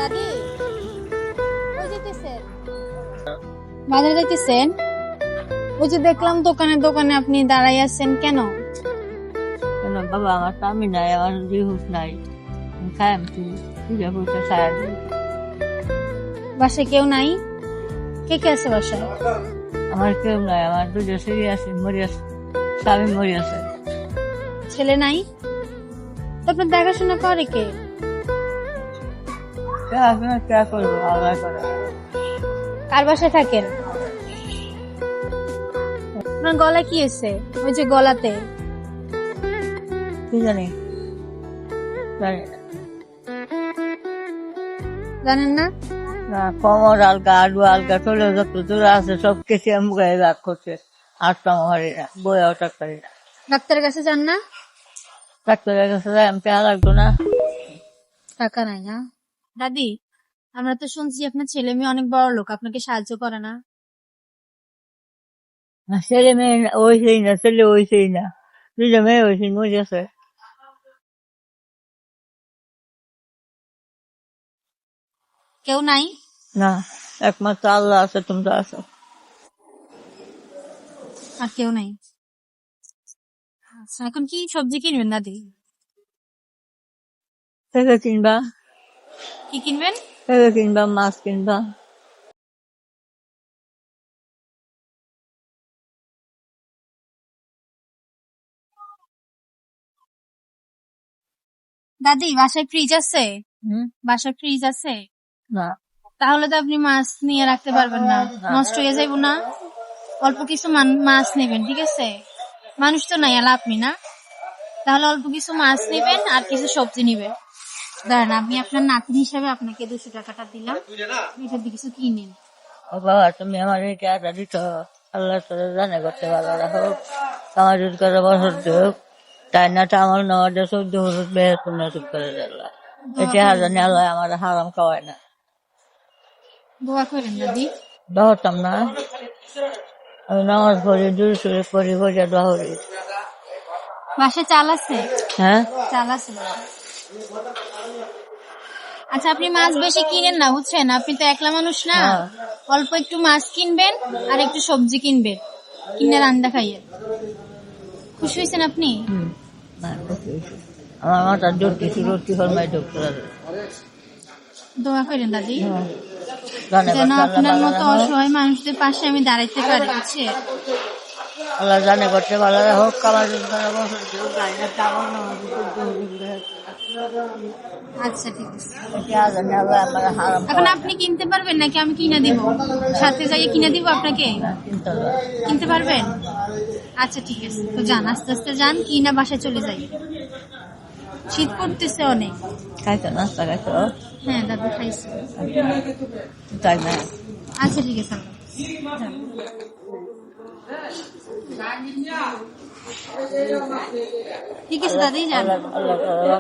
দাদি ওই যেতেছেন বাজারে যাইতেছেন? ওই যে দেখলাম দোকানে দোকানে আপনি দাঁড়াই আছেন কেন? কেন বাবা, আমার স্বামী নাই, আমার জিহুস নাই, খাই আমি পূজা করতে খাই। বাসায় কেউ নাই? কে কে আছে বাসায়? আমার কেউ নাই, আমার দুটো ছেলে আছে, মরি আছে, স্বামী মরি আছে। ছেলে নাই? তো আপনার দেখাশোনা করে কে? কে করবো, আল্লাহ করে। কার বাসায় থাকেন? আপনার গলায় কি আছে? ওই যে গলাতে কি জানি, জানি না। জানেন না? না, কোমর আলগা, আলু আলগা, চলে যত দূর আছে সব কেটে মুখে রাগ করছে। আসতাম হারি না, বইয়াও টাকতারি না। ডাক্তারের কাছে যান না? ডাক্তারের কাছে যাই, আমি পেয়া লাগতো না। টাকা নাই না? দাদি, আমরা তো শুনছি আপনার ছেলে মেয়ে অনেক বড় লোক, আপনাকে সাহায্য করে না? ছেলে মেয়ে ওইছেই না, ছেলে ওইছেই না, দুটো মেয়ে হয়েছে, মরি আছে। কেউ নাই? না, একমাত্র আল্লাহ আছে, তোমরা আছো। আর কেউ নাই? আচ্ছা, এখন কি সবজি কিনবেন দাদি? থেকে কিনবা, কি কিনবেন? থেকে কিনবা, মাছ কিনবা। দাদি, বাসায় ফ্রিজ আছে? হুম, বাসায় ফ্রিজ আছে? না, তাহলে তো আপনি মাছ নিয়ে রাখতে পারবেন না, নষ্ট হয়ে যাইব না? অল্প কিছু মাছ নেবেন, ঠিক আছে? মানুষ তো নাই আলা আপনি না, তাহলে অল্প কিছু মাছ নেবেন আর কিছু সবজি নিবেন। দাঁড়ান, আমি আপনার নাতিন হিসাবে আপনাকে 200 টাকাটা দিলাম, এটা দিয়ে কিছু কিনেন। ও বাবা, তুমি আমার এই টাকা দিত, আল্লাহ তোরা জানে করতে ভালো রাখো, আমার যদি করে বছর হোক, তাই না আমার নেওয়া 14 বছর বেহতুন নসিব করে দিল্লা। এটা জানি আল্লাহ আমার হারাম খাওয়ায় না। দোয়া করেন দাদি। দহতাম না, আমি নামাজ পড়ি, দূর সুরে পড়ি, বোঝা দহরি। বাসায় চাল আছে? হ্যাঁ, চাল আছে। আচ্ছা, আপনি মাছ বেশি কিনেন না, বুঝছেন? আপনি তো একলা মানুষ না, হ্যাঁ। অল্প একটু মাছ কিনবেন আর একটু সবজি কিনবেন, কিনে রান্না খাইয়ে। খুশি হয়েছেন আপনি? না, খুশি হয়েছি। আমার মাথার জোর কিছু রোটি ফরমাই ডক্টর। দোয়া করেন দাদি, জানে যেন করতে আপনার আল্লাহ মতো ভালো রাখো, অসহায় মানুষদের পাশে আমি দাঁড়াইতে পারি, বুঝছেন? আল্লাহ জানে করতে ভালো হোক, আমার যদি করে বছর কেউ যায় না, আমার নামাজ আচ্ছা, ঠিক আছে। জানে আল্লাহ আমার হারাম এখন আপনি কিনতে পারবেন নাকি আমি কিনে দিব? সাথে যাইয়ে কিনে দিব আপনাকে? চিন্তা করে। কিনতে পারবেন? আচ্ছা, ঠিক আছে, তো যান, আস্তে আস্তে যান, কিনা বাসায় চলে যাই। শীত পড়তেছে অনেক। খাইছো, নাস্তা খাইছো? হ্যাঁ দাদু, খাইছি। তাই না? আচ্ছা, ঠিক আছে, যান। ঠিক আছে দাদি, যান। আল্লাহ আল্লাহ